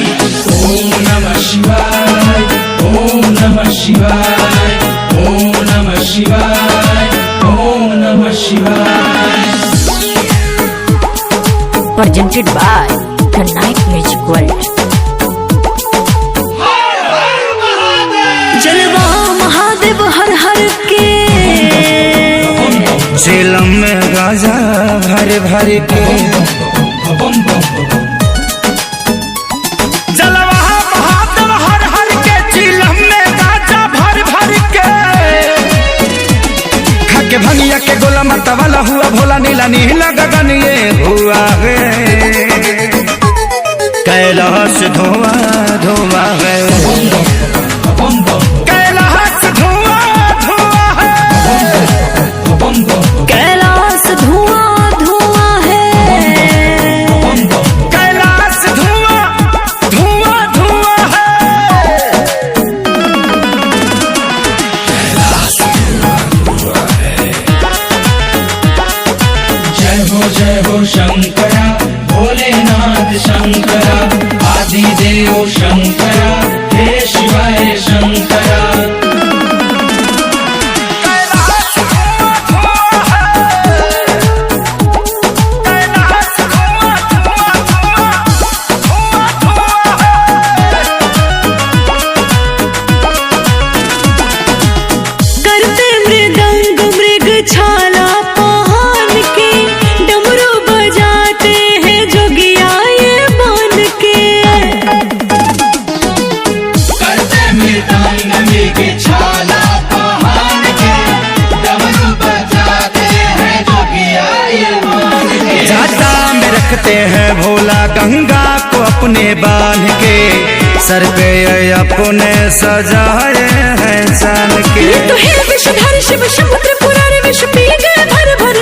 नमः शिवाय, ओम नमः शिवाय, ओम नमः शिवाय, ओम नमः शिवाय। Presented by the Night Magic World। जलवा महादेव हर हर के, झेलम में गाजा भर भर के, जलवा महादेव हर हर के, झेलम में गाजा भर भर के, खाके भंगिया के गोला मरता वाला हुआ भोला नीला नीला गगन ये हुआ है, कैलाश धुआं धुआं है, कैलाश धुआं धुआं है, कैलाश धुआं धुआं है, कैलाश धुआं धुआं धुआं है, जय हो शंकरा भोलेनाथ शंकरा, आदिदेव शंकरा, हे शिवाय शंकरा। करते मृदंग मृग छाला पहन के, डमरू बजाते हैं जोगिया ये बन के, करते मृदंग मृग छाला पहन के, डमरू बजाते हैं जोगिया ये बन के, जाता में रखते हैं भोला गंगा को अपने बांध के, सर पे अपने सजाए हैं सान के, ये तो है विषधर शिव शंकर पुराण विष पी गए भर भर